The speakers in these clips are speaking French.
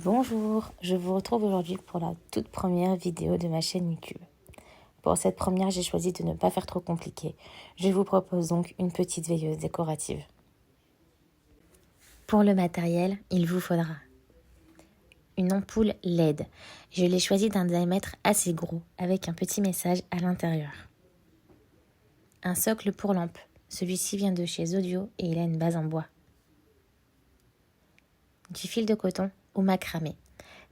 Bonjour, je vous retrouve aujourd'hui pour la toute première vidéo de ma chaîne YouTube. Pour cette première, j'ai choisi de ne pas faire trop compliqué. Je vous propose donc une petite veilleuse décorative. Pour le matériel, il vous faudra une ampoule LED. Je l'ai choisie d'un diamètre assez gros avec un petit message à l'intérieur. Un socle pour lampe. Celui-ci vient de chez Audio et il a une base en bois. Du fil de coton ou macramé.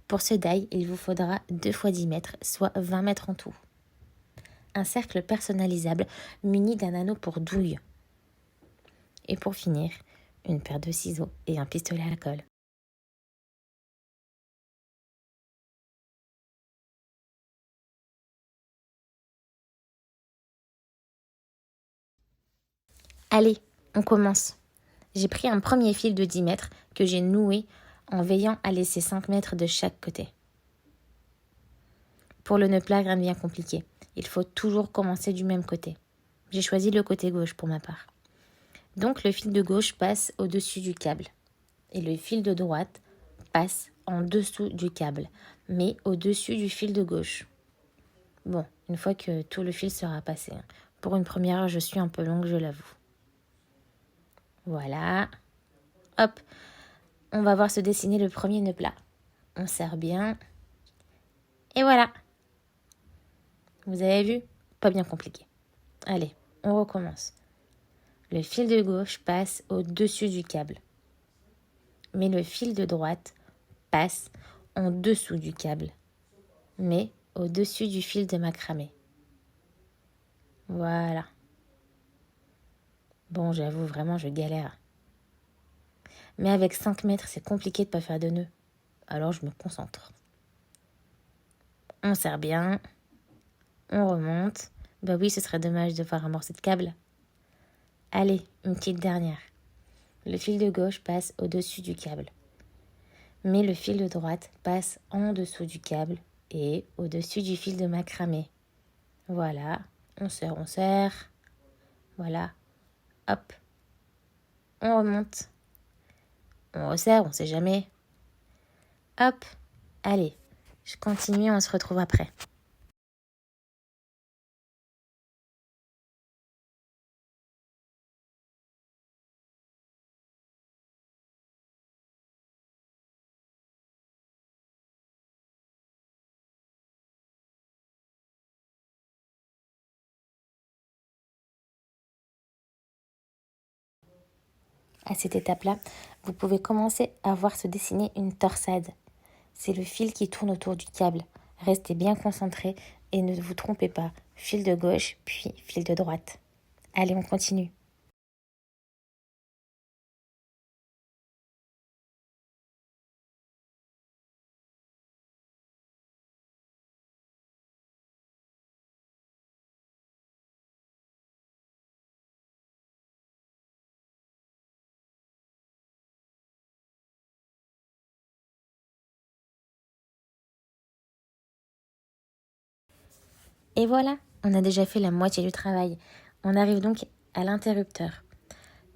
Pour ce die, il vous faudra 2 x 10 mètres, soit 20 mètres en tout. Un cercle personnalisable muni d'un anneau pour douille. Et pour finir, une paire de ciseaux et un pistolet à colle. Allez, on commence. J'ai pris un premier fil de 10 mètres que j'ai noué en veillant à laisser 5 mètres de chaque côté. Pour le nœud plat, rien de bien compliqué. Il faut toujours commencer du même côté. J'ai choisi le côté gauche pour ma part. Donc le fil de gauche passe au-dessus du câble. Et le fil de droite passe en dessous du câble, mais au-dessus du fil de gauche. Bon, une fois que tout le fil sera passé. Pour une première, je suis un peu longue, je l'avoue. Voilà. Hop, on va voir se dessiner le premier nœud plat. On serre bien. Et voilà. Vous avez vu? Pas bien compliqué. Allez, on recommence. Le fil de gauche passe au-dessus du câble. Mais le fil de droite passe en dessous du câble. Mais au-dessus du fil de macramé. Voilà. Bon, j'avoue, vraiment, je galère. Mais avec 5 mètres, c'est compliqué de ne pas faire de nœud. Alors, je me concentre. On serre bien. On remonte. Bah oui, ce serait dommage de faire un morceau de câble. Allez, une petite dernière. Le fil de gauche passe au-dessus du câble. Mais le fil de droite passe en dessous du câble et au-dessus du fil de macramé. Voilà. On serre, on serre. Voilà. Hop. On remonte. On resserre, on sait jamais. Hop. Allez. Je continue, on se retrouve après. À cette étape-là, vous pouvez commencer à voir se dessiner une torsade. C'est le fil qui tourne autour du câble. Restez bien concentrés et ne vous trompez pas. Fil de gauche, puis fil de droite. Allez, on continue. Et voilà, on a déjà fait la moitié du travail. On arrive donc à l'interrupteur.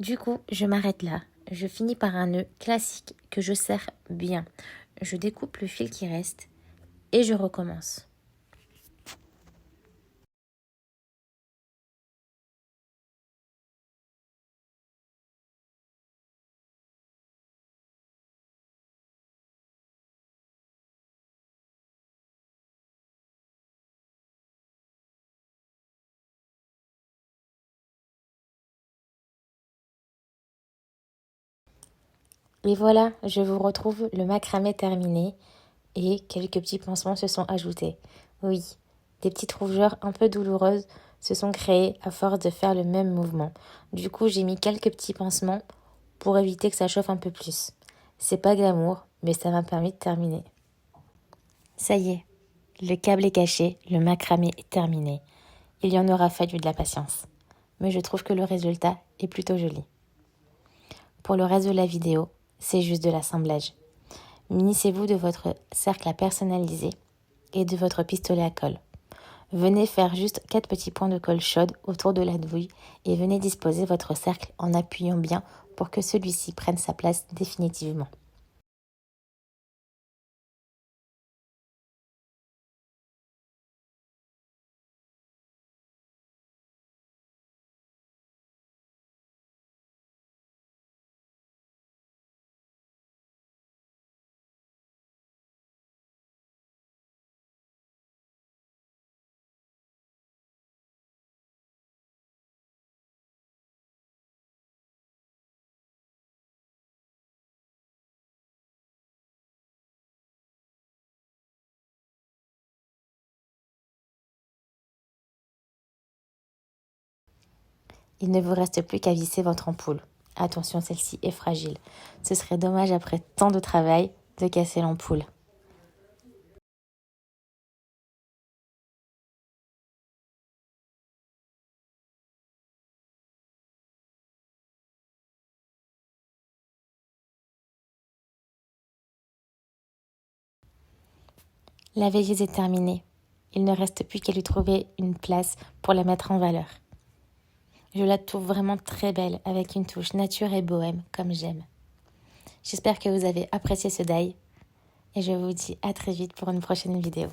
Du coup, je m'arrête là. Je finis par un nœud classique que je serre bien. Je découpe le fil qui reste et je recommence. Et voilà, je vous retrouve le macramé terminé et quelques petits pansements se sont ajoutés. Oui, des petites rougeurs un peu douloureuses se sont créées à force de faire le même mouvement. Du coup, j'ai mis quelques petits pansements pour éviter que ça chauffe un peu plus. C'est pas glamour, mais ça m'a permis de terminer. Ça y est, le câble est caché, le macramé est terminé. Il y en aura fallu de la patience. Mais je trouve que le résultat est plutôt joli. Pour le reste de la vidéo, c'est juste de l'assemblage. Munissez-vous de votre cercle à personnaliser et de votre pistolet à colle. Venez faire juste 4 petits points de colle chaude autour de la douille et venez disposer votre cercle en appuyant bien pour que celui-ci prenne sa place définitivement. Il ne vous reste plus qu'à visser votre ampoule. Attention, celle-ci est fragile. Ce serait dommage après tant de travail de casser l'ampoule. La veilleuse est terminée. Il ne reste plus qu'à lui trouver une place pour la mettre en valeur. Je la trouve vraiment très belle, avec une touche nature et bohème, comme j'aime. J'espère que vous avez apprécié ce die et je vous dis à très vite pour une prochaine vidéo.